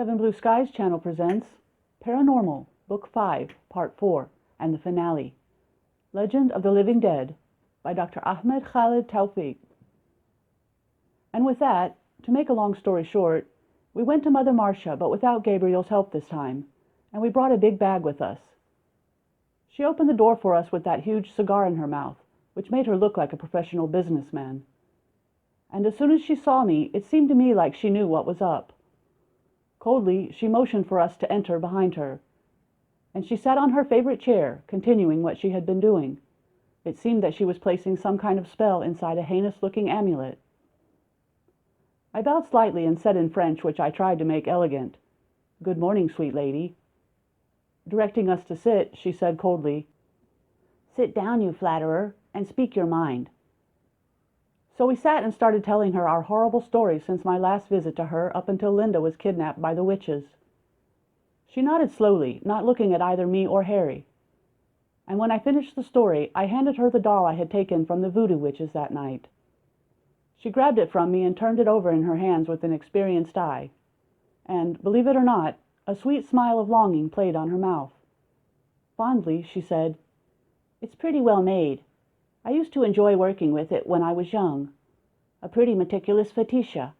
Seven Blue Skies channel presents Paranormal, Book 5, Part 4, and the finale, Legend of the Living Dead, by Dr. Ahmed Khalid Tawfiq. And with that, to make a long story short, we went to Mother Marcia, but without Gabriel's help this time, and we brought a big bag with us. She opened the door for us with that huge cigar in her mouth, which made her look like a professional businessman. And as soon as she saw me, it seemed to me like she knew what was up. Coldly, she motioned for us to enter behind her, and she sat on her favorite chair, continuing what she had been doing. It seemed that she was placing some kind of spell inside a heinous-looking amulet. I bowed slightly and said in French, which I tried to make elegant, "Good morning, sweet lady." Directing us to sit, she said coldly, "Sit down, you flatterer, and speak your mind." So we sat and started telling her our horrible story since my last visit to her up until Linda was kidnapped by the witches. She nodded slowly, not looking at either me or Harry. And when I finished the story, I handed her the doll I had taken from the voodoo witches that night. She grabbed it from me and turned it over in her hands with an experienced eye. And, believe it or not, a sweet smile of longing played on her mouth. Fondly, she said, "It's pretty well made. I used to enjoy working with it when I was young. A pretty meticulous Fatisha.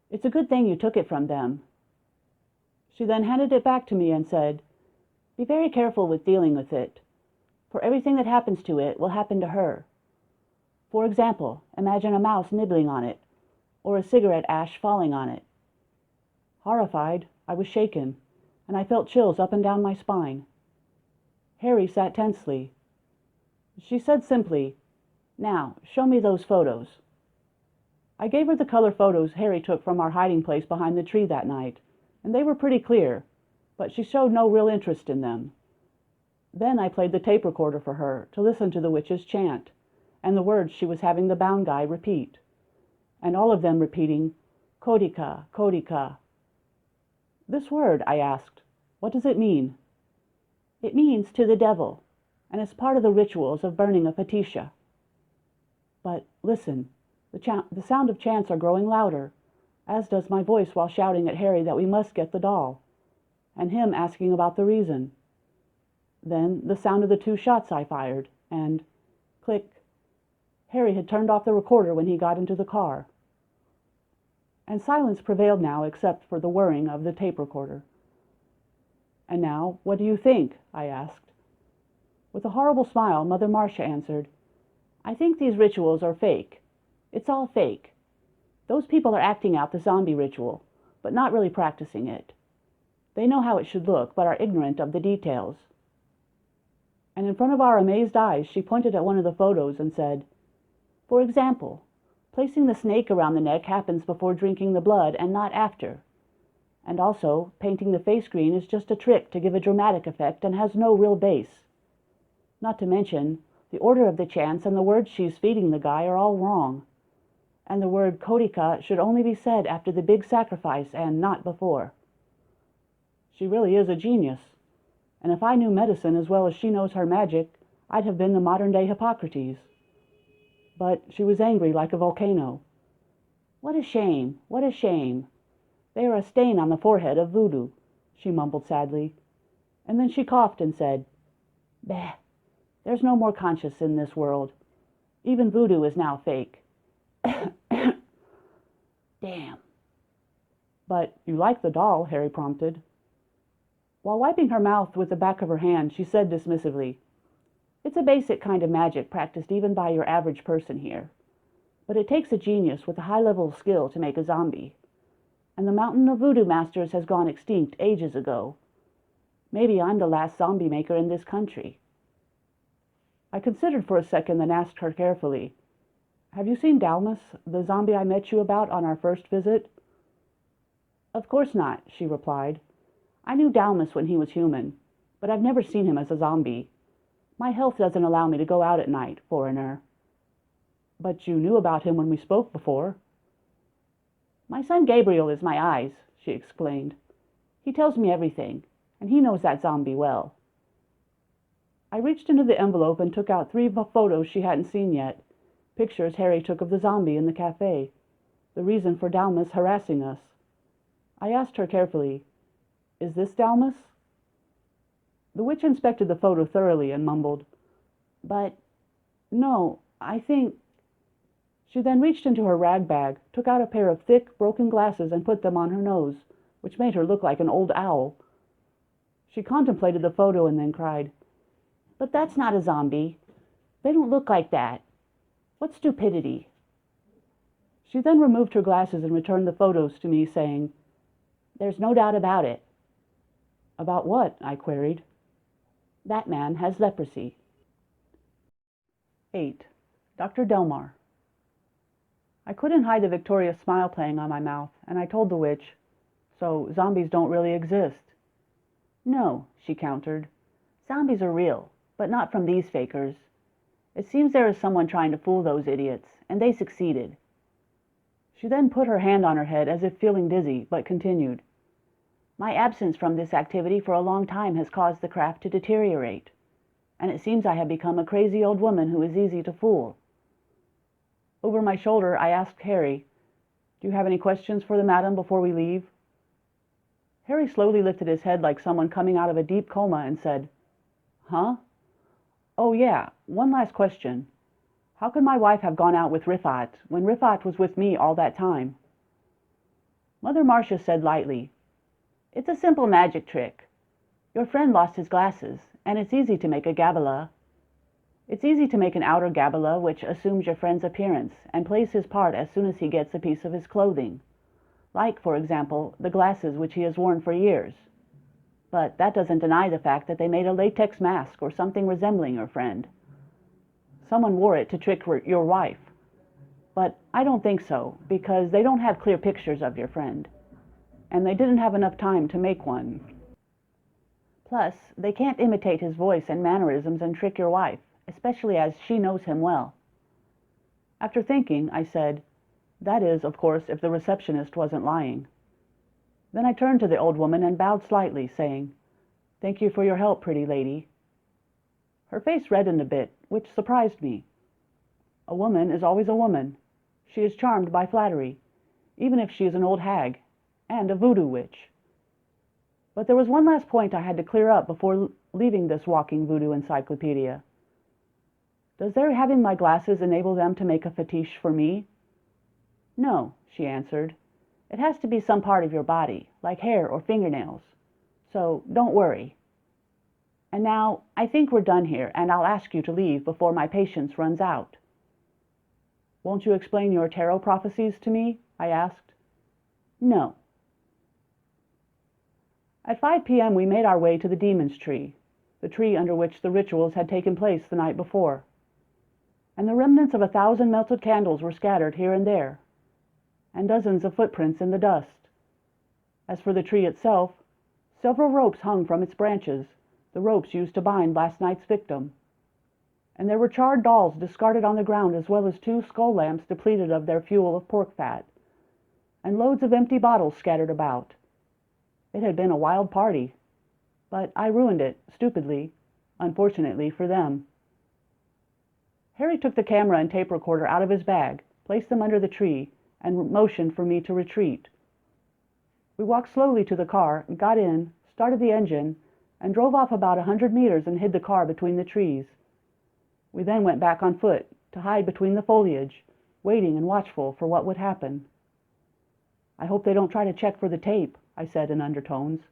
It's a good thing you took it from them." She then handed it back to me and said, "Be very careful with dealing with it, for everything that happens to it will happen to her. For example, imagine a mouse nibbling on it, or a cigarette ash falling on it." Horrified, I was shaken, and I felt chills up and down my spine. Harry sat tensely. She said simply, "Now, show me those photos." I gave her the color photos Harry took from our hiding place behind the tree that night, and they were pretty clear, but she showed no real interest in them. Then I played the tape recorder for her to listen to the witches chant, and the words she was having the bound guy repeat, and all of them repeating, "Kodika, Kodika." "This word," I asked, "what does it mean?" "It means to the devil, and it's part of the rituals of burning a Fatisha." "But listen, the sound of chants are growing louder, as does my voice while shouting at Harry that we must get the doll, and him asking about the reason. Then the sound of the 2 shots I fired, and click. Harry had turned off the recorder when he got into the car." And silence prevailed now except for the whirring of the tape recorder. "And now, what do you think?" I asked. With a horrible smile, Mother Marcia answered, "I think these rituals are fake. It's all fake. Those people are acting out the zombie ritual, but not really practicing it. They know how it should look, but are ignorant of the details." And in front of our amazed eyes, she pointed at one of the photos and said, "For example, placing the snake around the neck happens before drinking the blood and not after. And also, painting the face green is just a trick to give a dramatic effect and has no real base. Not to mention, the order of the chants and the words she's feeding the guy are all wrong. And the word Kodika should only be said after the big sacrifice and not before." She really is a genius, and if I knew medicine as well as she knows her magic, I'd have been the modern-day Hippocrates. But she was angry like a volcano. "What a shame, what a shame. They are a stain on the forehead of voodoo," she mumbled sadly, and then she coughed and said, "Bah! There's no more conscience in this world. Even voodoo is now fake." "Damn." "But you like the doll," Harry prompted. While wiping her mouth with the back of her hand, she said dismissively, "It's a basic kind of magic practiced even by your average person here. But it takes a genius with a high level of skill to make a zombie. And the mountain of voodoo masters has gone extinct ages ago. Maybe I'm the last zombie maker in this country." I considered for a second, then asked her carefully, "Have you seen Dalmas, the zombie I met you about on our first visit?" "Of course not," she replied. "I knew Dalmas when he was human, but I've never seen him as a zombie. My health doesn't allow me to go out at night, foreigner." "But you knew about him when we spoke before." "My son Gabriel is my eyes," she explained. "He tells me everything, and he knows that zombie well." I reached into the envelope and took out 3 photos she hadn't seen yet, pictures Harry took of the zombie in the cafe, the reason for Dalmas harassing us. I asked her carefully, "Is this Dalmas?" The witch inspected the photo thoroughly and mumbled, "But no, I think—" She then reached into her rag bag, took out a pair of thick, broken glasses and put them on her nose, which made her look like an old owl. She contemplated the photo and then cried, "But that's not a zombie. They don't look like that. What stupidity!" She then removed her glasses and returned the photos to me, saying, "There's no doubt about it." "About what?" I queried. "That man has leprosy." 8. Dr. Delmar. I couldn't hide the victorious smile playing on my mouth, and I told the witch, "So zombies don't really exist?" "No," she countered. "Zombies are real, but not from these fakers. It seems there is someone trying to fool those idiots, and they succeeded." She then put her hand on her head as if feeling dizzy, but continued, "My absence from this activity for a long time has caused the craft to deteriorate, and it seems I have become a crazy old woman who is easy to fool." Over my shoulder, I asked Harry, "Do you have any questions for the madam before we leave?" Harry slowly lifted his head like someone coming out of a deep coma and said, "Huh? Oh, yeah, one last question. How could my wife have gone out with Rifat when Rifat was with me all that time?" Mother Marcia said lightly, "It's a simple magic trick. Your friend lost his glasses, and it's easy to make a Gabala. It's easy to make an outer Gabala which assumes your friend's appearance and plays his part as soon as he gets a piece of his clothing, like, for example, the glasses which he has worn for years. But that doesn't deny the fact that they made a latex mask or something resembling your friend. Someone wore it to trick your wife. But I don't think so, because they don't have clear pictures of your friend, and they didn't have enough time to make one. Plus, they can't imitate his voice and mannerisms and trick your wife, especially as she knows him well." After thinking, I said, "That is, of course, if the receptionist wasn't lying." Then I turned to the old woman and bowed slightly, saying, "Thank you for your help, pretty lady." Her face reddened a bit, which surprised me. A woman is always a woman. She is charmed by flattery, even if she is an old hag, and a voodoo witch. But there was one last point I had to clear up before leaving this walking voodoo encyclopedia. "Does their having my glasses enable them to make a fetish for me?" "No," she answered. "It has to be some part of your body, like hair or fingernails. So don't worry. And now, I think we're done here, and I'll ask you to leave before my patience runs out." "Won't you explain your tarot prophecies to me?" I asked. "No." At 5 p.m. we made our way to the Demon's Tree, the tree under which the rituals had taken place the night before, and the remnants of 1,000 melted candles were scattered here and there, and dozens of footprints in the dust. As for the tree itself, several ropes hung from its branches, the ropes used to bind last night's victim, and there were charred dolls discarded on the ground, as well as 2 skull lamps depleted of their fuel of pork fat, and loads of empty bottles scattered about. It had been a wild party, but I ruined it, stupidly, unfortunately for them. Harry took the camera and tape recorder out of his bag, placed them under the tree, and motioned for me to retreat. We walked slowly to the car, got in, started the engine, and drove off about 100 meters and hid the car between the trees. We then went back on foot, to hide between the foliage, waiting and watchful for what would happen. "I hope they don't try to check for the tape," I said in undertones.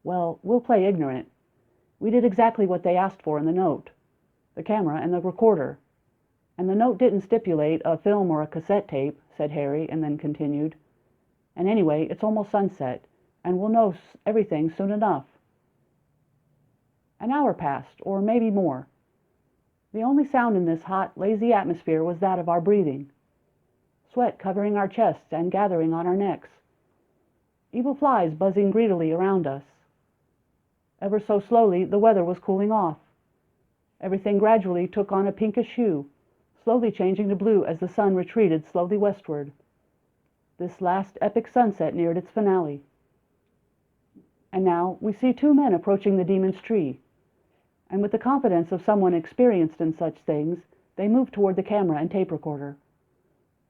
"Well, we'll play ignorant. We did exactly what they asked for in the note, the camera and the recorder. And the note didn't stipulate a film or a cassette tape," said Harry, and then continued, "and anyway, it's almost sunset, and we'll know everything soon enough." An hour passed, or maybe more. The only sound in this hot, lazy atmosphere was that of our breathing, sweat covering our chests and gathering on our necks, evil flies buzzing greedily around us. Ever so slowly the weather was cooling off. Everything gradually took on a pinkish hue, slowly changing to blue as the sun retreated slowly westward. This last epic sunset neared its finale. And now we see 2 men approaching the Demon's Tree, and with the confidence of someone experienced in such things, they move toward the camera and tape recorder.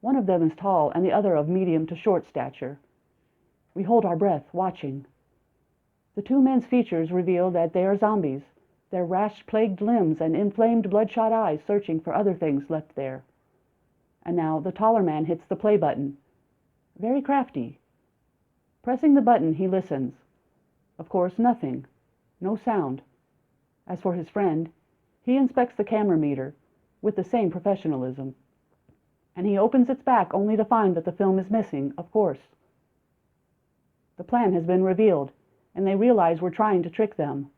One of them is tall and the other of medium to short stature. We hold our breath, watching. The two men's features reveal that they are zombies, their rash-plagued limbs and inflamed, bloodshot eyes searching for other things left there. And now the taller man hits the play button. Very crafty. Pressing the button, he listens. Of course, nothing. No sound. As for his friend, he inspects the camera meter with the same professionalism. And he opens its back only to find that the film is missing, of course. The plan has been revealed, and they realize we're trying to trick them.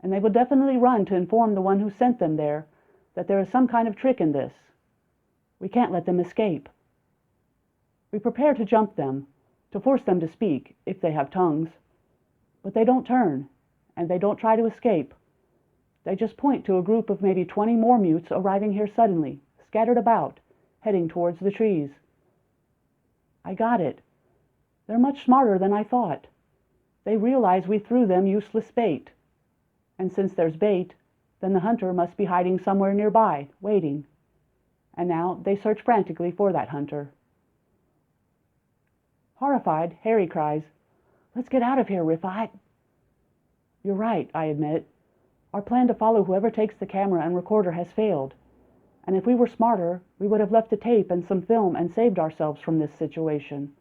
And they will definitely run to inform the one who sent them there that there is some kind of trick in this. We can't let them escape. We prepare to jump them, to force them to speak, if they have tongues. But they don't turn, and they don't try to escape. They just point to a group of maybe 20 more mutes arriving here suddenly, scattered about, heading towards the trees. I got it. They're much smarter than I thought. They realize we threw them useless bait. And since there's bait, then the hunter must be hiding somewhere nearby, waiting. And now they search frantically for that hunter. Horrified, Harry cries, "Let's get out of here, Rifat." You're right, I admit. Our plan to follow whoever takes the camera and recorder has failed. And if we were smarter, we would have left a tape and some film and saved ourselves from this situation.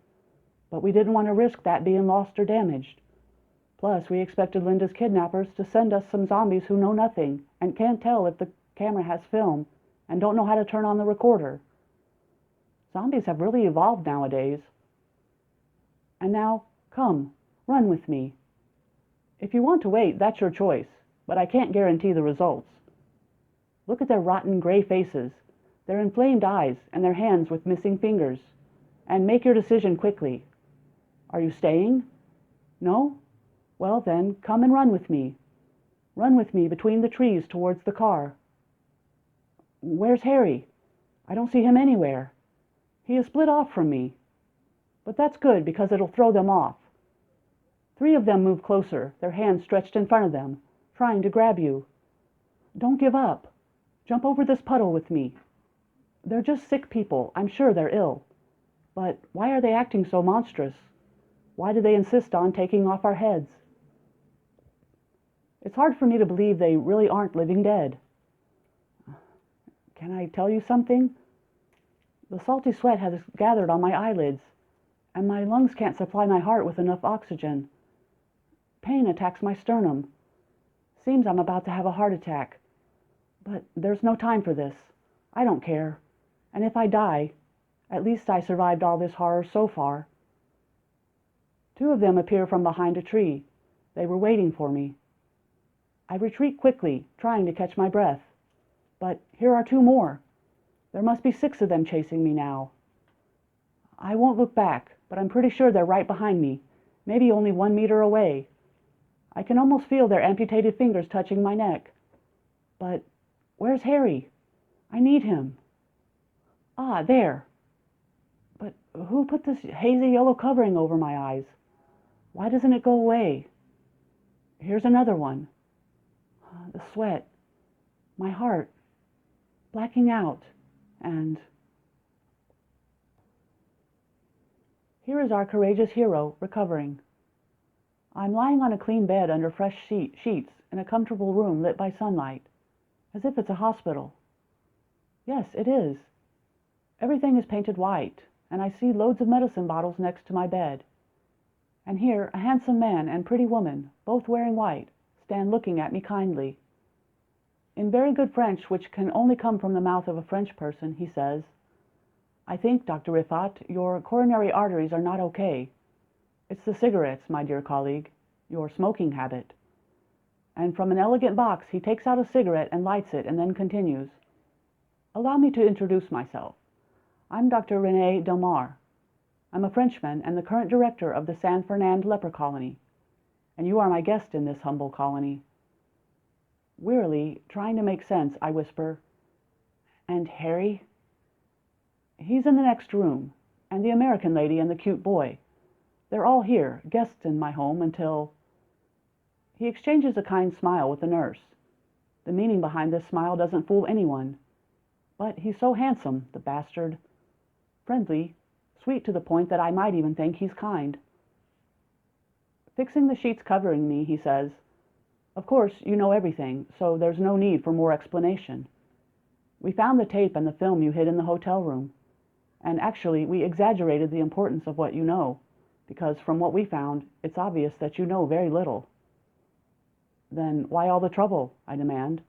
But we didn't want to risk that being lost or damaged. Plus, we expected Linda's kidnappers to send us some zombies who know nothing and can't tell if the camera has film and don't know how to turn on the recorder. Zombies have really evolved nowadays. And now, come, run with me. If you want to wait, that's your choice, but I can't guarantee the results. Look at their rotten gray faces, their inflamed eyes, and their hands with missing fingers. And make your decision quickly. Are you staying? No? Well then, come and run with me. Run with me between the trees towards the car. Where's Harry? I don't see him anywhere. He has split off from me. But that's good, because it'll throw them off. 3 of them move closer, their hands stretched in front of them, trying to grab you. Don't give up. Jump over this puddle with me. They're just sick people. I'm sure they're ill. But why are they acting so monstrous? Why do they insist on taking off our heads? It's hard for me to believe they really aren't living dead. Can I tell you something? The salty sweat has gathered on my eyelids, and my lungs can't supply my heart with enough oxygen. Pain attacks my sternum. Seems I'm about to have a heart attack. But there's no time for this. I don't care. And if I die, at least I survived all this horror so far. 2 of them appear from behind a tree. They were waiting for me. I retreat quickly, trying to catch my breath. But here are 2 more. There must be 6 of them chasing me now. I won't look back, but I'm pretty sure they're right behind me, maybe only 1 meter away. I can almost feel their amputated fingers touching my neck. But where's Harry? I need him. Ah, there. But who put this hazy yellow covering over my eyes? Why doesn't it go away? Here's another one. The sweat. My heart. Blacking out. And here is our courageous hero, recovering. I'm lying on a clean bed under fresh sheets in a comfortable room lit by sunlight, as if it's a hospital. Yes, it is. Everything is painted white, and I see loads of medicine bottles next to my bed. And here, a handsome man and pretty woman, both wearing white, stand looking at me kindly. In very good French, which can only come from the mouth of a French person, he says, "I think, Dr. Rifat, your coronary arteries are not okay. It's the cigarettes, my dear colleague, your smoking habit." And from an elegant box he takes out a cigarette and lights it, and then continues, "Allow me to introduce myself. I'm Dr. René Delmar. I'm a Frenchman and the current director of the San Fernando leper colony, and you are my guest in this humble colony." Wearily, trying to make sense, I whisper, "And Harry?" "He's in the next room, and the American lady and the cute boy. They're all here, guests in my home until—" He exchanges a kind smile with the nurse. The meaning behind this smile doesn't fool anyone. But he's so handsome, the bastard. Friendly, sweet to the point that I might even think he's kind. Fixing the sheets covering me, he says, "Of course, you know everything, so there's no need for more explanation. We found the tape and the film you hid in the hotel room. And actually, we exaggerated the importance of what you know, because from what we found, it's obvious that you know very little." "Then why all the trouble?" I demand.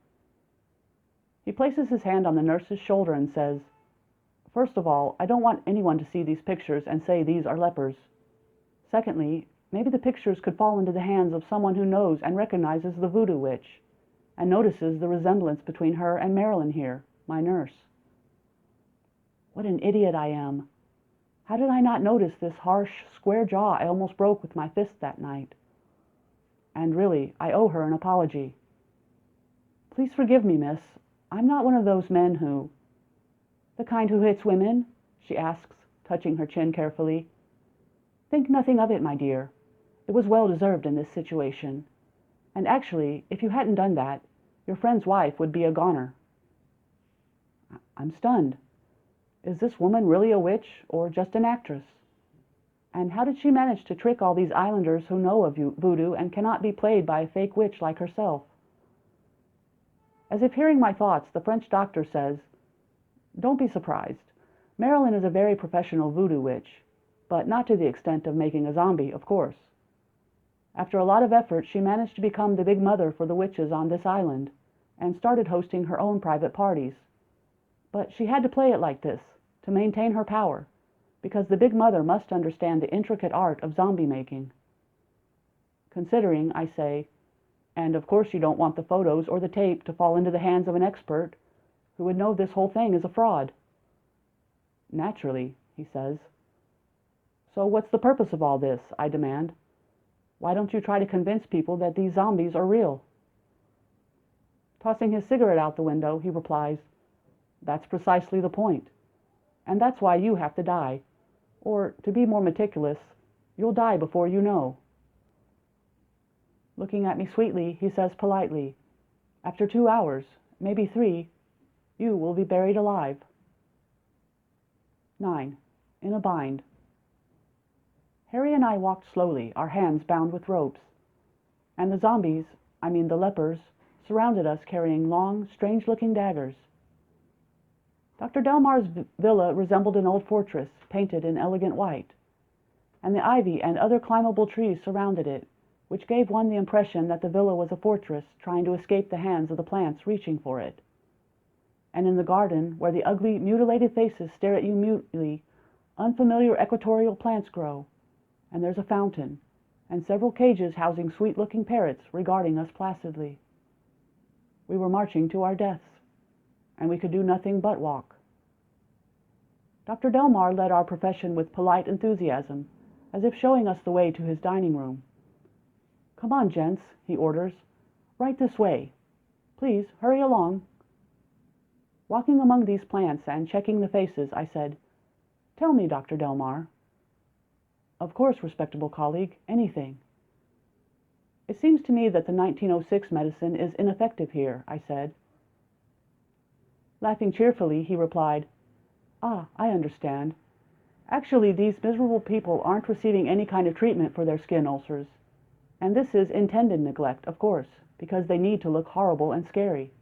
He places his hand on the nurse's shoulder and says, "First of all, I don't want anyone to see these pictures and say these are lepers. Secondly, maybe the pictures could fall into the hands of someone who knows and recognizes the voodoo witch, and notices the resemblance between her and Marilyn here, my nurse." What an idiot I am! How did I not notice this harsh, square jaw I almost broke with my fist that night? And really, I owe her an apology. "Please forgive me, miss. I'm not one of those men who—" "The kind who hits women?" she asks, touching her chin carefully. "Think nothing of it, my dear. It was well deserved in this situation. And actually, if you hadn't done that, your friend's wife would be a goner." I'm stunned. Is this woman really a witch, or just an actress? And how did she manage to trick all these islanders who know of voodoo and cannot be played by a fake witch like herself? As if hearing my thoughts, the French doctor says, "Don't be surprised. Marilyn is a very professional voodoo witch, but not to the extent of making a zombie, of course. After a lot of effort, she managed to become the big mother for the witches on this island, and started hosting her own private parties. But she had to play it like this, to maintain her power, because the big mother must understand the intricate art of zombie making. Considering, I say, and of course you don't want the photos or the tape to fall into the hands of an expert who would know this whole thing is a fraud." "Naturally," he says. "So what's the purpose of all this?" I demand. "Why don't you try to convince people that these zombies are real?" Tossing his cigarette out the window, he replies, "That's precisely the point. And that's why you have to die. Or, to be more meticulous, you'll die before you know." Looking at me sweetly, he says politely, "After 2 hours, maybe 3, you will be buried alive." 9. In a bind. Harry and I walked slowly, our hands bound with ropes. And the zombies, the lepers, surrounded us carrying long, strange-looking daggers. Dr. Delmar's villa resembled an old fortress, painted in elegant white, and the ivy and other climbable trees surrounded it, which gave one the impression that the villa was a fortress trying to escape the hands of the plants reaching for it. And in the garden, where the ugly, mutilated faces stare at you mutely, unfamiliar equatorial plants grow, and there's a fountain, and several cages housing sweet-looking parrots regarding us placidly. We were marching to our deaths, and we could do nothing but walk. Dr. Delmar led our profession with polite enthusiasm, as if showing us the way to his dining room. "Come on, gents," he orders. "Right this way. Please, hurry along." Walking among these plants and checking the faces, I said, "Tell me, Dr. Delmar." "Of course, respectable colleague, anything." "It seems to me that the 1906 medicine is ineffective here," I said. Laughing cheerfully, he replied, "Ah, I understand. Actually, these miserable people aren't receiving any kind of treatment for their skin ulcers. And this is intended neglect, of course, because they need to look horrible and scary."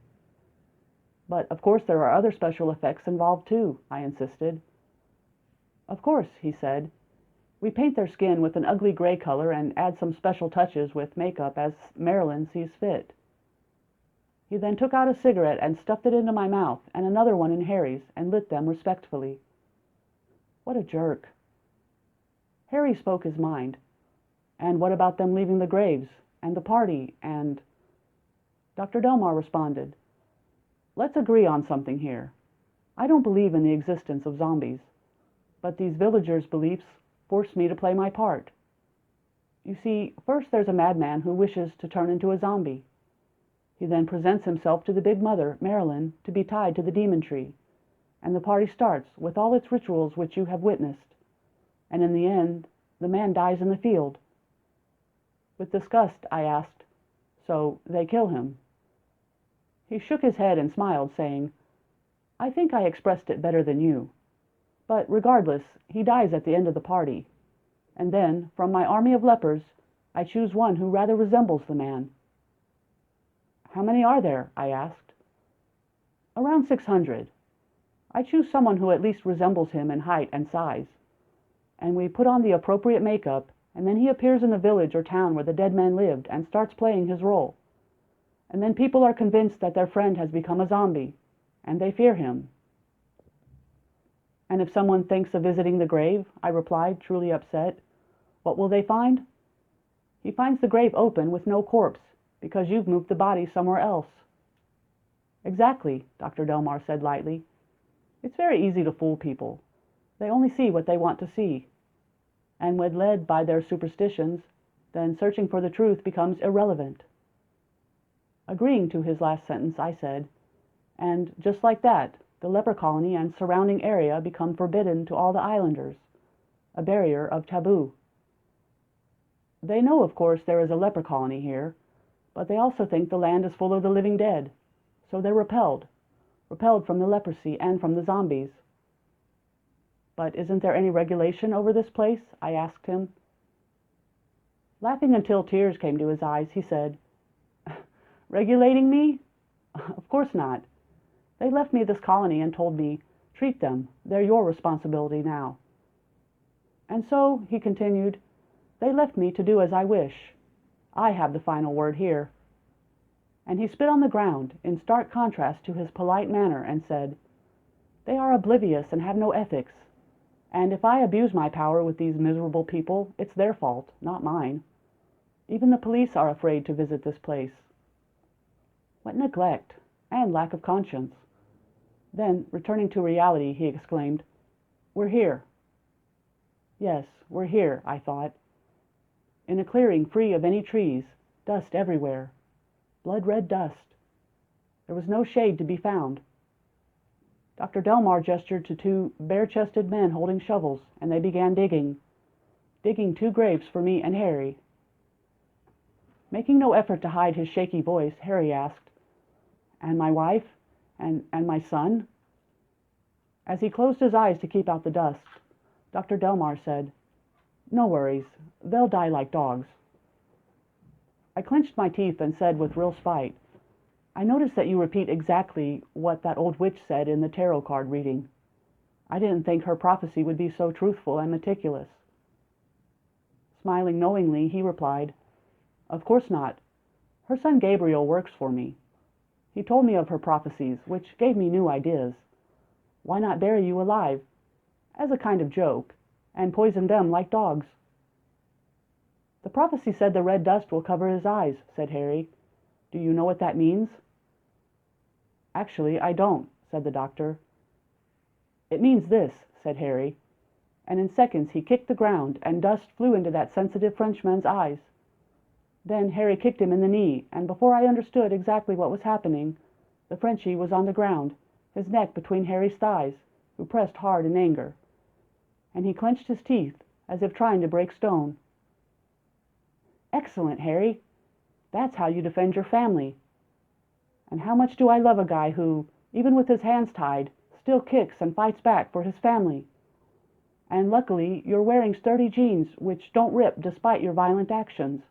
"But of course there are other special effects involved too," I insisted. "Of course," he said. "We paint their skin with an ugly gray color and add some special touches with makeup as Marilyn sees fit." He then took out a cigarette and stuffed it into my mouth, and another one in Harry's, and lit them respectfully. What a jerk. Harry spoke his mind. "And what about them leaving the graves, and the party, and—" Dr. Delmar responded, "Let's agree on something here. I don't believe in the existence of zombies, but these villagers' beliefs force me to play my part. You see, first there's a madman who wishes to turn into a zombie. He then presents himself to the big mother, Marilyn, to be tied to the demon tree, and the party starts with all its rituals which you have witnessed, and in the end the man dies in the field." With disgust, I asked, "So they kill him?" He shook his head and smiled, saying, "I think I expressed it better than you. But regardless, he dies at the end of the party, and then, from my army of lepers, I choose one who rather resembles the man." "How many are there?" I asked. "Around 600. I choose someone who at least resembles him in height and size. And we put on the appropriate makeup, and then he appears in the village or town where the dead man lived and starts playing his role. And then people are convinced that their friend has become a zombie, and they fear him." "And if someone thinks of visiting the grave," I replied, truly upset, "what will they find?" "He finds the grave open with no corpse, because you've moved the body somewhere else." "Exactly," Dr. Delmar said lightly. "It's very easy to fool people. They only see what they want to see. And when led by their superstitions, then searching for the truth becomes irrelevant." Agreeing to his last sentence, I said, "And just like that, the leper colony and surrounding area become forbidden to all the islanders, a barrier of taboo." "They know, of course, there is a leper colony here, but they also think the land is full of the living dead, so they're repelled from the leprosy and from the zombies." "But isn't there any regulation over this place?" I asked him. Laughing until tears came to his eyes, he said, "Regulating me? Of course not. They left me this colony and told me, 'Treat them. They're your responsibility now.' And so," he continued, "they left me to do as I wish. I have the final word here." And he spit on the ground, in stark contrast to his polite manner, and said, "They are oblivious and have no ethics. And if I abuse my power with these miserable people, it's their fault, not mine. Even the police are afraid to visit this place." What neglect and lack of conscience! Then, returning to reality, he exclaimed, "We're here." Yes, we're here, I thought. In a clearing free of any trees, dust everywhere. Blood-red dust. There was no shade to be found. Dr. Delmar gestured to two bare-chested men holding shovels, and they began digging 2 graves for me and Harry. Making no effort to hide his shaky voice, Harry asked, "And my wife? And my son?" As he closed his eyes to keep out the dust, Dr. Delmar said, "No worries. They'll die like dogs." I clenched my teeth and said with real spite, "I notice that you repeat exactly what that old witch said in the tarot card reading. I didn't think her prophecy would be so truthful and meticulous." Smiling knowingly, he replied, "Of course not. Her son Gabriel works for me. He told me of her prophecies, which gave me new ideas. Why not bury you alive, as a kind of joke, and poison them like dogs?" "The prophecy said the red dust will cover his eyes," said Harry. "Do you know what that means?" "Actually, I don't," said the doctor. "It means this," said Harry, and in seconds he kicked the ground, and dust flew into that sensitive Frenchman's eyes. Then Harry kicked him in the knee, and before I understood exactly what was happening, the Frenchie was on the ground, his neck between Harry's thighs, who pressed hard in anger. And he clenched his teeth, as if trying to break stone. "Excellent, Harry! That's how you defend your family. And how much do I love a guy who, even with his hands tied, still kicks and fights back for his family. And luckily you're wearing sturdy jeans which don't rip despite your violent actions.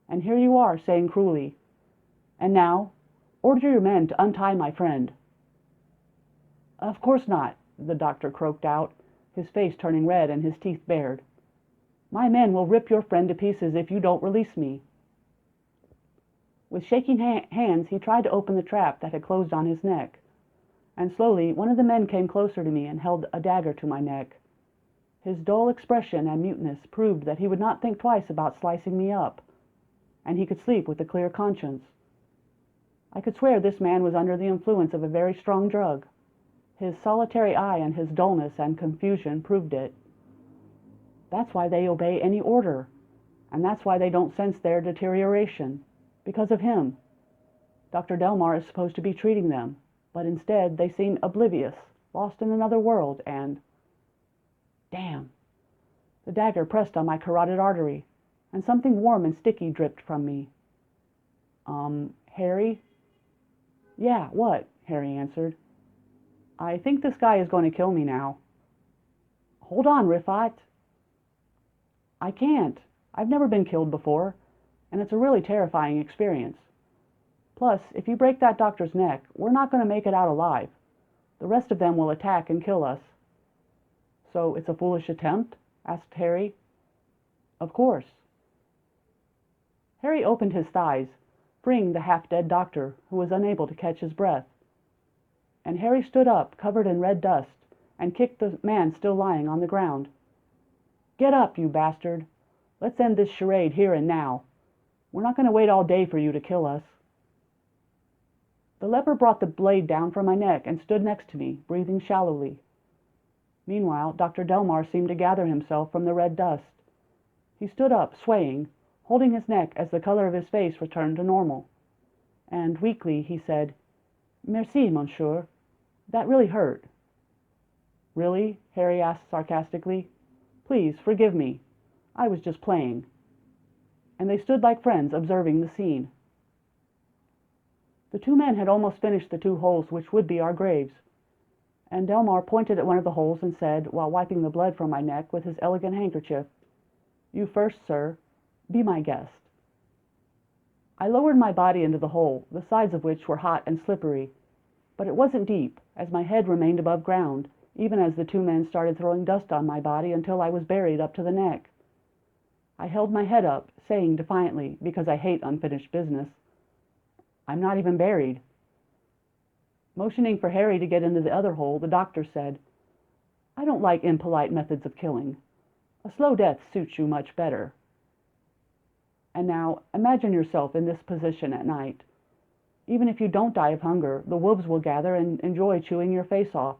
And here you are saying cruelly, 'And now, order your men to untie my friend.'" "Of course not," the doctor croaked out, his face turning red and his teeth bared. "My men will rip your friend to pieces if you don't release me." With shaking hands he tried to open the trap that had closed on his neck, and slowly one of the men came closer to me and held a dagger to my neck. His dull expression and muteness proved that he would not think twice about slicing me up, and he could sleep with a clear conscience. I could swear this man was under the influence of a very strong drug. His solitary eye and his dullness and confusion proved it. That's why they obey any order, and that's why they don't sense their deterioration, because of him. Dr. Delmar is supposed to be treating them, but instead they seem oblivious, lost in another world, and... Damn! The dagger pressed on my carotid artery, and something warm and sticky dripped from me. Harry?" "Yeah, what?" Harry answered. "I think this guy is going to kill me now." "Hold on, Rifat." "I can't. I've never been killed before, and it's a really terrifying experience. Plus, if you break that doctor's neck, we're not going to make it out alive. The rest of them will attack and kill us." "So it's a foolish attempt?" asked Harry. "Of course." Harry opened his thighs, freeing the half-dead doctor, who was unable to catch his breath. And Harry stood up, covered in red dust, and kicked the man still lying on the ground. "Get up, you bastard! Let's end this charade here and now. We're not going to wait all day for you to kill us." The leper brought the blade down from my neck and stood next to me, breathing shallowly. Meanwhile, Dr. Delmar seemed to gather himself from the red dust. He stood up, swaying, holding his neck as the color of his face returned to normal. And weakly he said, "Merci, monsieur. That really hurt." "Really?" Harry asked sarcastically. "Please, forgive me. I was just playing." And they stood like friends, observing the scene. The two men had almost finished the 2 holes which would be our graves, and Delmar pointed at one of the holes and said, while wiping the blood from my neck with his elegant handkerchief, "You first, sir. Be my guest." I lowered my body into the hole, the sides of which were hot and slippery, but it wasn't deep, as my head remained above ground, even as the 2 men started throwing dust on my body until I was buried up to the neck. I held my head up, saying defiantly, because I hate unfinished business, "I'm not even buried." Motioning for Harry to get into the other hole, the doctor said, "I don't like impolite methods of killing. A slow death suits you much better. And now, imagine yourself in this position at night. Even if you don't die of hunger, the wolves will gather and enjoy chewing your face off.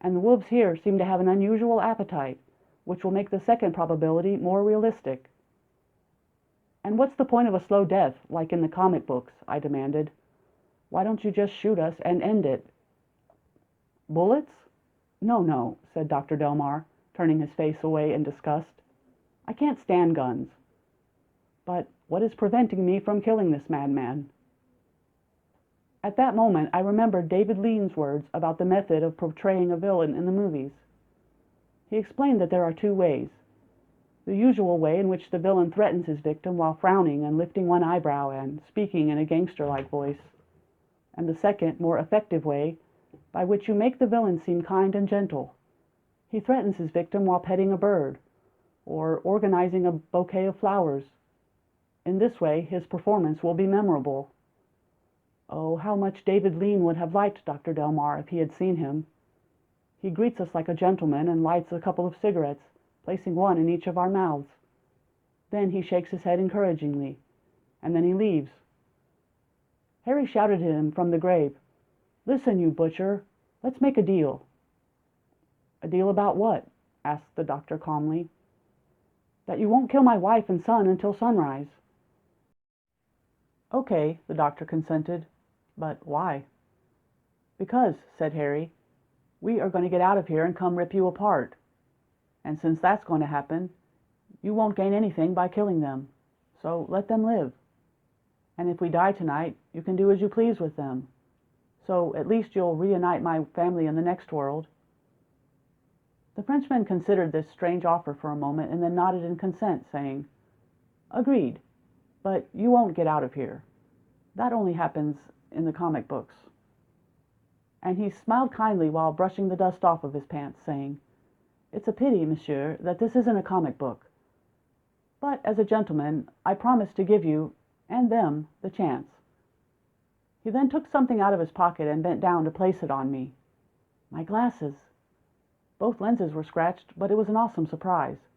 And the wolves here seem to have an unusual appetite, which will make the second probability more realistic." "And what's the point of a slow death, like in the comic books?" I demanded. "Why don't you just shoot us and end it?" "Bullets? No, no," said Dr. Delmar, turning his face away in disgust. "I can't stand guns. But what is preventing me from killing this madman?" At that moment I remembered David Lean's words about the method of portraying a villain in the movies. He explained that there are 2 ways. The usual way in which the villain threatens his victim while frowning and lifting one eyebrow and speaking in a gangster-like voice, and the second, more effective way, by which you make the villain seem kind and gentle. He threatens his victim while petting a bird, or organizing a bouquet of flowers. In this way his performance will be memorable. Oh, how much David Lean would have liked Dr. Delmar if he had seen him. He greets us like a gentleman and lights a couple of cigarettes, placing one in each of our mouths. Then he shakes his head encouragingly, and then he leaves. Harry shouted at him from the grave, "Listen, you butcher, let's make a deal." "A deal about what?" asked the doctor calmly. "That you won't kill my wife and son until sunrise." "Okay," the doctor consented. "But why?" "Because," said Harry, "we are going to get out of here and come rip you apart. And since that's going to happen, you won't gain anything by killing them. So let them live. And if we die tonight, you can do as you please with them. So at least you'll reunite my family in the next world." The Frenchman considered this strange offer for a moment and then nodded in consent, saying, "Agreed. But you won't get out of here. That only happens in the comic books." And he smiled kindly while brushing the dust off of his pants, saying, "It's a pity, monsieur, that this isn't a comic book. But as a gentleman, I promise to give you, and them, the chance." He then took something out of his pocket and bent down to place it on me. My glasses! Both lenses were scratched, but it was an awesome surprise.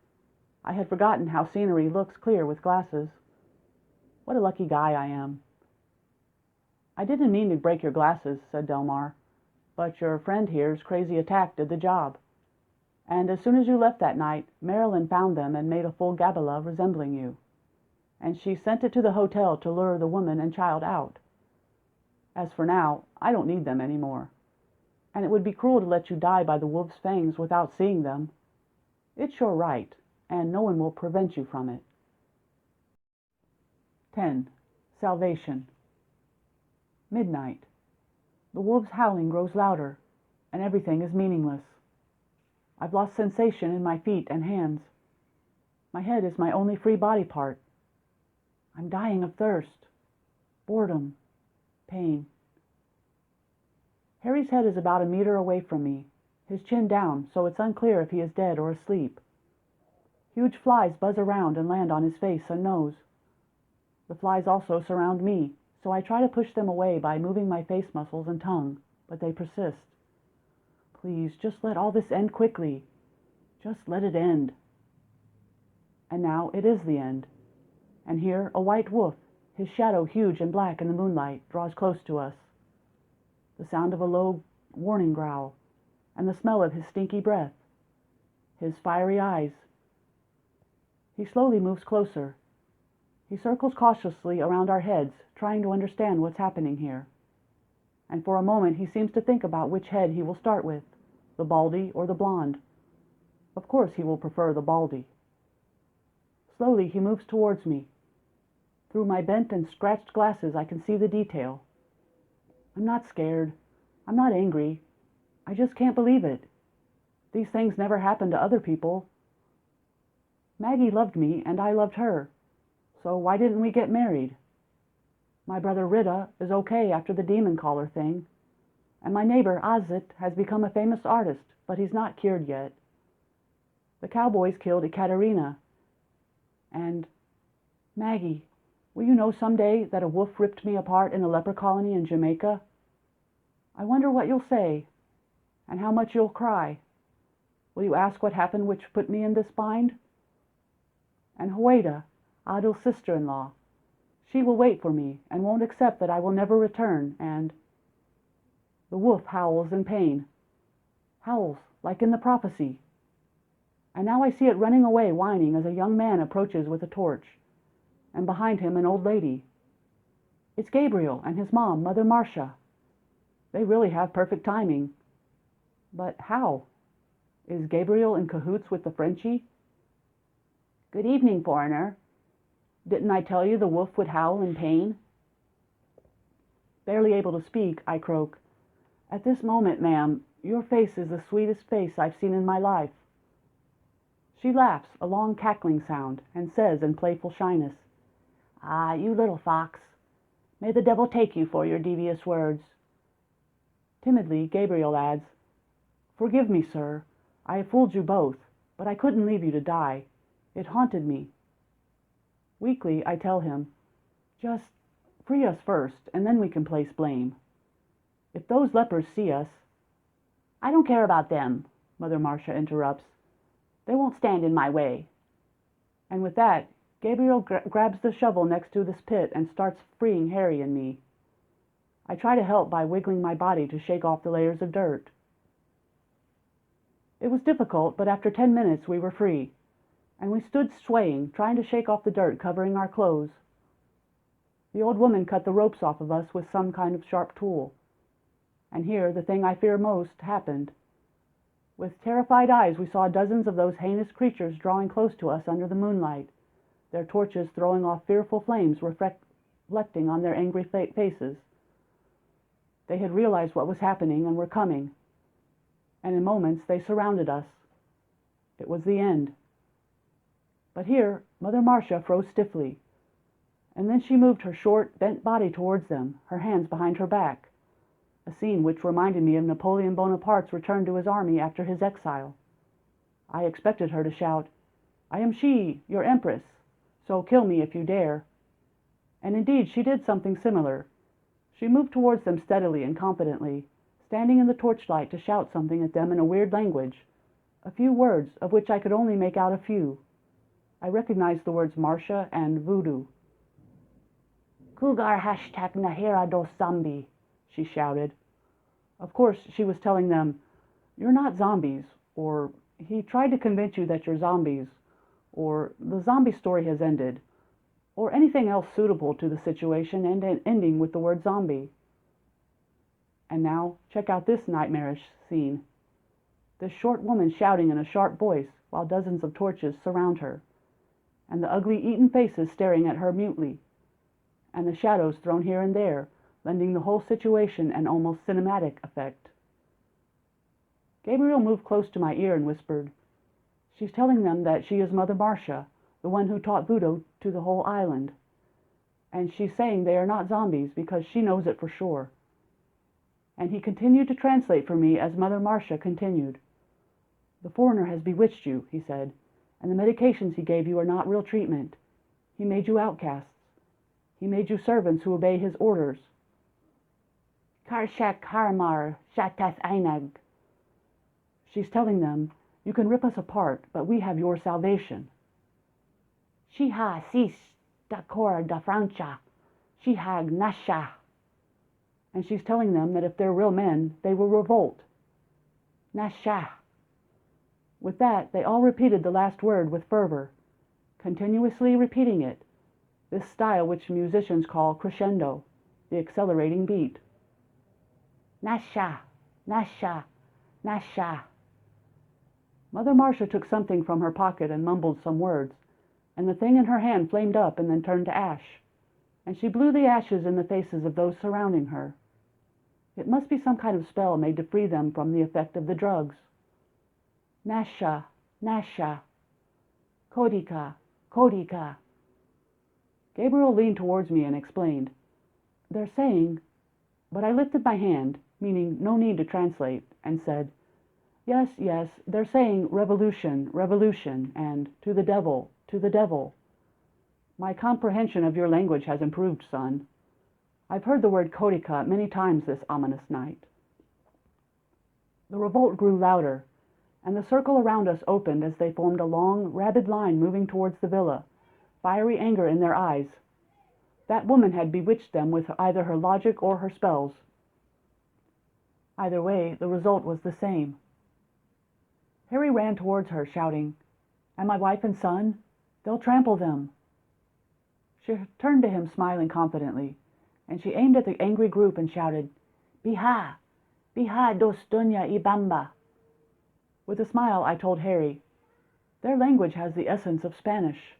I had forgotten how scenery looks clear with glasses. What a lucky guy I am. "I didn't mean to break your glasses," said Delmar, "but your friend here's crazy attack did the job. And as soon as you left that night, Marilyn found them and made a full gabalah resembling you. And she sent it to the hotel to lure the woman and child out. As for now, I don't need them any more. And it would be cruel to let you die by the wolf's fangs without seeing them. It's your right, and no one will prevent you from it." 10. Salvation. Midnight. The wolves' howling grows louder, and everything is meaningless. I've lost sensation in my feet and hands. My head is my only free body part. I'm dying of thirst, boredom, pain. Harry's head is about a meter away from me, his chin down, so it's unclear if he is dead or asleep. Huge flies buzz around and land on his face and nose. The flies also surround me, so I try to push them away by moving my face muscles and tongue, but they persist. Please, just let all this end quickly. Just let it end. And now it is the end. And here a white wolf, his shadow huge and black in the moonlight, draws close to us. The sound of a low warning growl, and the smell of his stinky breath, his fiery eyes. He slowly moves closer. He circles cautiously around our heads, trying to understand what's happening here. And for a moment he seems to think about which head he will start with, the baldy or the blonde. Of course he will prefer the baldy. Slowly he moves towards me. Through my bent and scratched glasses I can see the detail. I'm not scared. I'm not angry. I just can't believe it. These things never happen to other people. Maggie loved me and I loved her. So why didn't we get married? My brother Rita is okay after the demon caller thing. And my neighbor Azit has become a famous artist, but he's not cured yet. The cowboys killed Ekaterina. And Maggie, will you know someday that a wolf ripped me apart in a leper colony in Jamaica? I wonder what you'll say, and how much you'll cry. Will you ask what happened which put me in this bind? And Huwaida, Adil's sister-in-law, she will wait for me and won't accept that I will never return, and the wolf howls in pain. Howls, like in the prophecy. And now I see it running away whining as a young man approaches with a torch, and behind him an old lady. It's Gabriel and his mom, Mother Marcia. They really have perfect timing. But how? Is Gabriel in cahoots with the Frenchie? Good evening, foreigner. Didn't I tell you the wolf would howl in pain? Barely able to speak, I croak, At this moment, ma'am, your face is the sweetest face I've seen in my life. She laughs, a long cackling sound, and says in playful shyness, Ah, you little fox. May the devil take you for your devious words. Timidly, Gabriel adds, Forgive me, sir. I have fooled you both, but I couldn't leave you to die. It haunted me. Weakly, I tell him, Just free us first, and then we can place blame. If those lepers see us— I don't care about them, Mother Marcia interrupts. They won't stand in my way. And with that, Gabriel grabs the shovel next to this pit and starts freeing Harry and me. I try to help by wiggling my body to shake off the layers of dirt. It was difficult, but after 10 minutes we were free, and we stood swaying, trying to shake off the dirt covering our clothes. The old woman cut the ropes off of us with some kind of sharp tool. And here the thing I fear most happened. With terrified eyes we saw dozens of those heinous creatures drawing close to us under the moonlight, their torches throwing off fearful flames reflecting on their angry faces. They had realized what was happening and were coming, and in moments they surrounded us. It was the end. But here Mother Marcia froze stiffly, and then she moved her short, bent body towards them, her hands behind her back, a scene which reminded me of Napoleon Bonaparte's return to his army after his exile. I expected her to shout, I am she, your Empress, so kill me if you dare. And indeed she did something similar. She moved towards them steadily and confidently, standing in the torchlight to shout something at them in a weird language, a few words of which I could only make out a few. I recognized the words Marcia and voodoo. Kugar hashtag Nahira dos Zambi, she shouted. Of course, she was telling them, You're not zombies, or he tried to convince you that you're zombies, or the zombie story has ended, or anything else suitable to the situation and ending with the word zombie. And now, check out this nightmarish scene. This short woman shouting in a sharp voice while dozens of torches surround her, and the ugly eaten faces staring at her mutely, and the shadows thrown here and there, lending the whole situation an almost cinematic effect. Gabriel moved close to my ear and whispered, She's telling them that she is Mother Marcia, the one who taught voodoo to the whole island. And she's saying they are not zombies because she knows it for sure." And he continued to translate for me as Mother Marcia continued. "The foreigner has bewitched you," he said, "and the medications he gave you are not real treatment. He made you outcasts. He made you servants who obey his orders." "Karshak Harmar Shatath Ainag." She's telling them, "You can rip us apart, but we have your salvation." "Shiha Sis Dakor da Francha Shihag Nasha." And she's telling them that if they're real men, they will revolt. Nasha. With that, they all repeated the last word with fervor, continuously repeating it, this style which musicians call crescendo, the accelerating beat. Nasha, Nasha, Nasha. Mother Marcia took something from her pocket and mumbled some words, and the thing in her hand flamed up and then turned to ash, and she blew the ashes in the faces of those surrounding her. It must be some kind of spell made to free them from the effect of the drugs. Nasha, Nasha. Kodika, Kodika. Gabriel leaned towards me and explained, "They're saying—" But I lifted my hand, meaning no need to translate, and said, "Yes, yes, they're saying revolution, revolution, and to the devil, to the devil. My comprehension of your language has improved, son. I've heard the word Kodika many times this ominous night." The revolt grew louder, and the circle around us opened as they formed a long, rabid line moving towards the villa, fiery anger in their eyes. That woman had bewitched them with either her logic or her spells. Either way, the result was the same. Harry ran towards her, shouting, "And my wife and son? They'll trample them." She turned to him, smiling confidently, and she aimed at the angry group and shouted, "Biha! Biha dos Dunya Ibamba!" With a smile, I told Harry, "Their language has the essence of Spanish.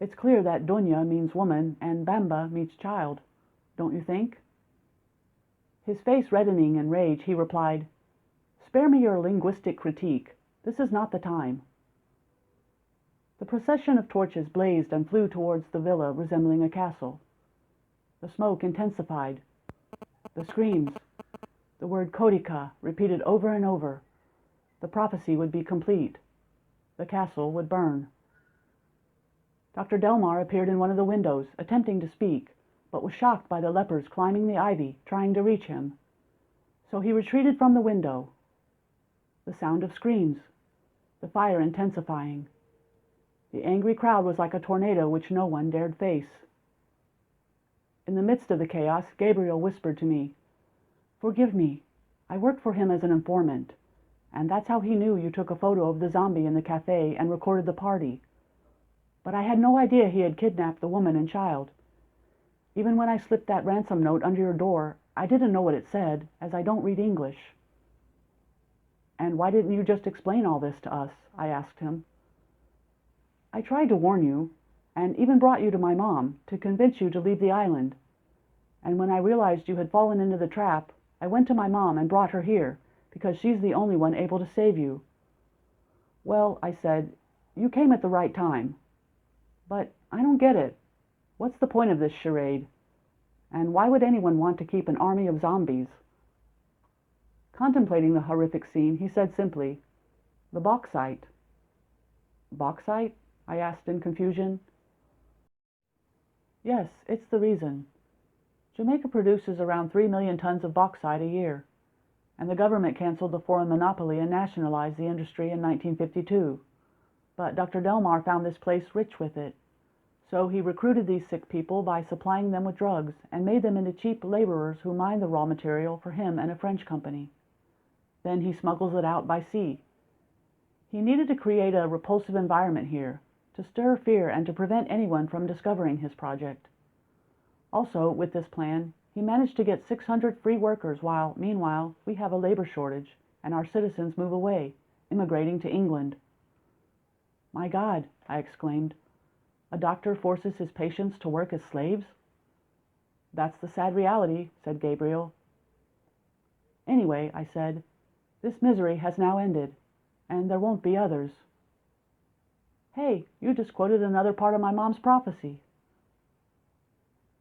It's clear that Dunya means woman and Bamba means child. Don't you think?" His face reddening in rage, he replied, "Spare me your linguistic critique. This is not the time." The procession of torches blazed and flew towards the villa resembling a castle. The smoke intensified. The screams. The word Kodika repeated over and over. The prophecy would be complete. The castle would burn. Dr. Delmar appeared in one of the windows, attempting to speak, but was shocked by the lepers climbing the ivy, trying to reach him. So he retreated from the window. The sound of screams. The fire intensifying. The angry crowd was like a tornado which no one dared face. In the midst of the chaos, Gabriel whispered to me, "Forgive me. I worked for him as an informant, and that's how he knew you took a photo of the zombie in the cafe and recorded the party. But I had no idea he had kidnapped the woman and child. Even when I slipped that ransom note under your door, I didn't know what it said, as I don't read English." "And why didn't you just explain all this to us?" I asked him. "I tried to warn you, and even brought you to my mom, to convince you to leave the island. And when I realized you had fallen into the trap, I went to my mom and brought her here, because she's the only one able to save you." "Well," I said, "you came at the right time. But I don't get it. What's the point of this charade? And why would anyone want to keep an army of zombies?" Contemplating the horrific scene, he said simply, "The bauxite." "Bauxite?" I asked in confusion. "Yes, it's the reason. Jamaica produces around 3 million tons of bauxite a year, and the government canceled the foreign monopoly and nationalized the industry in 1952. But Dr. Delmar found this place rich with it. So he recruited these sick people by supplying them with drugs and made them into cheap laborers who mine the raw material for him and a French company. Then he smuggles it out by sea. He needed to create a repulsive environment here, to stir fear and to prevent anyone from discovering his project. Also, with this plan, he managed to get 600 free workers while, meanwhile, we have a labor shortage and our citizens move away, immigrating to England." "My God," I exclaimed, "a doctor forces his patients to work as slaves?" "That's the sad reality," said Gabriel. "Anyway," I said, "this misery has now ended, and there won't be others." Hey, you just quoted another part of my mom's prophecy.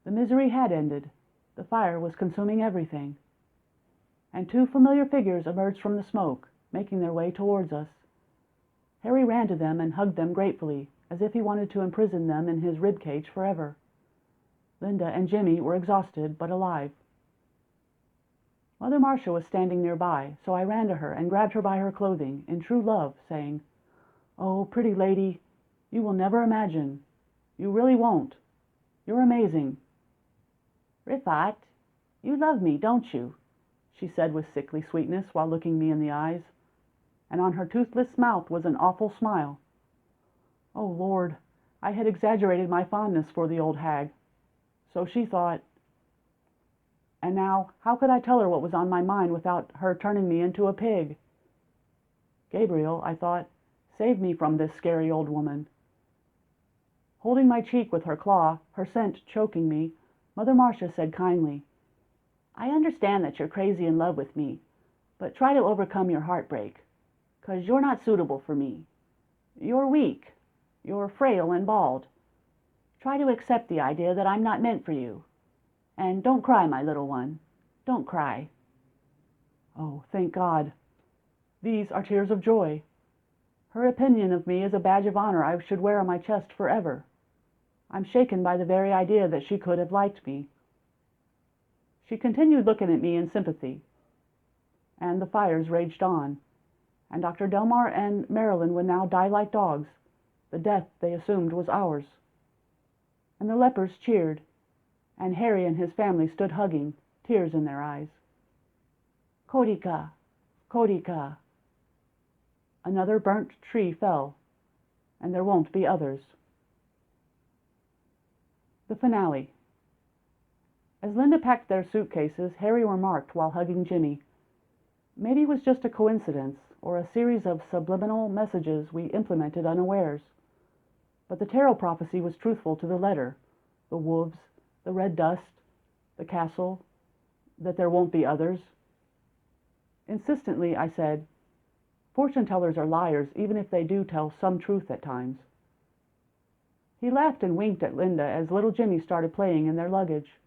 The misery had ended. The fire was consuming everything. And two familiar figures emerged from the smoke, making their way towards us. Harry ran to them and hugged them gratefully, as if he wanted to imprison them in his rib cage forever. Linda and Jimmy were exhausted but alive. Mother Marcia was standing nearby, so I ran to her and grabbed her by her clothing, in true love, saying, "Oh, pretty lady, you will never imagine. You really won't. You're amazing." "Rifat, you love me, don't you?" she said with sickly sweetness while looking me in the eyes, and on her toothless mouth was an awful smile. Oh, Lord, I had exaggerated my fondness for the old hag. So she thought. And now, how could I tell her what was on my mind without her turning me into a pig? Gabriel, I thought, save me from this scary old woman. Holding my cheek with her claw, her scent choking me, Mother Marcia said kindly, "I understand that you're crazy in love with me, but try to overcome your heartbreak, 'cause you're not suitable for me. You're weak. You're frail and bald. Try to accept the idea that I'm not meant for you. And don't cry, my little one. Don't cry." Oh, thank God. These are tears of joy. Her opinion of me is a badge of honor I should wear on my chest forever. I'm shaken by the very idea that she could have liked me. She continued looking at me in sympathy. And the fires raged on. And Dr. Delmar and Marilyn would now die like dogs. The death they assumed was ours. And the lepers cheered. And Harry and his family stood hugging, tears in their eyes. Kodica, Kodica. Another burnt tree fell, and there won't be others. The finale. As Linda packed their suitcases, Harry remarked while hugging Jimmy, "Maybe it was just a coincidence, or a series of subliminal messages we implemented unawares. But the tarot prophecy was truthful to the letter. The wolves, the red dust, the castle, that there won't be others." Insistently, I said, "Fortune-tellers are liars, even if they do tell some truth at times." He laughed and winked at Linda as little Jimmy started playing in their luggage.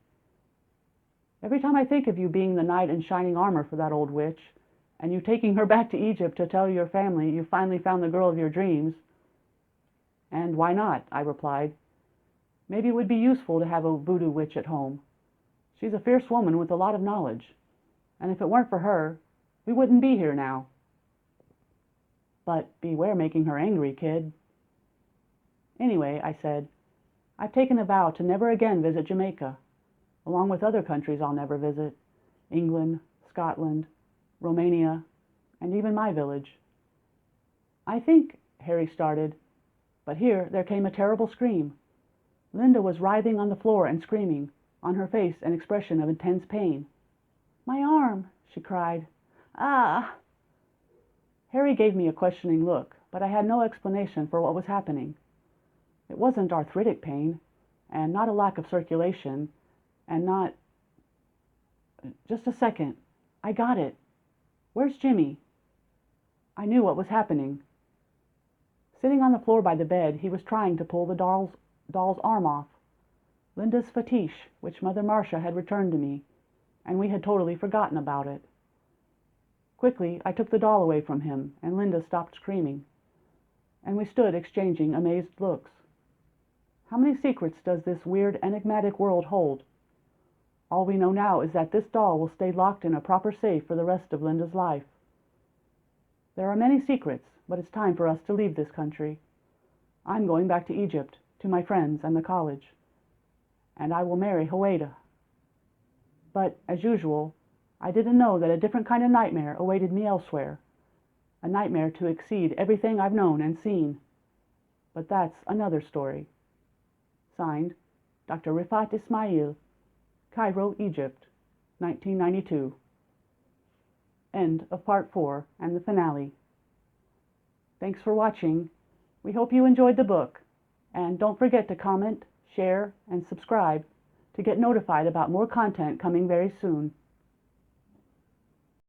"Every time I think of you being the knight in shining armor for that old witch, and you taking her back to Egypt to tell your family you finally found the girl of your dreams." "And why not?" I replied. "Maybe it would be useful to have a voodoo witch at home. She's a fierce woman with a lot of knowledge, and if it weren't for her, we wouldn't be here now." "But beware making her angry, kid." "Anyway," I said, "I've taken a vow to never again visit Jamaica, along with other countries I'll never visit, England, Scotland, Romania, and even my village." "I think," Harry started, but here there came a terrible scream. Linda was writhing on the floor and screaming, on her face an expression of intense pain. "My arm!" she cried. "Ah!" Harry gave me a questioning look, but I had no explanation for what was happening. It wasn't arthritic pain, and not a lack of circulation, and not... Just a second. I got it. Where's Jimmy? I knew what was happening. Sitting on the floor by the bed, he was trying to pull the doll's arm off. Linda's fetiche, which Mother Marcia had returned to me, and we had totally forgotten about it. Quickly, I took the doll away from him, and Linda stopped screaming, and we stood exchanging amazed looks. How many secrets does this weird, enigmatic world hold? All we know now is that this doll will stay locked in a proper safe for the rest of Linda's life. There are many secrets, but it's time for us to leave this country. I'm going back to Egypt, to my friends and the college, and I will marry Howeida. But, as usual, I didn't know that a different kind of nightmare awaited me elsewhere, a nightmare to exceed everything I've known and seen. But that's another story. Signed, Dr. Rifat Ismail, Cairo, Egypt, 1992. End of Part 4 and the finale. Thanks for watching. We hope you enjoyed the book, and don't forget to comment, share, and subscribe to get notified about more content coming very soon.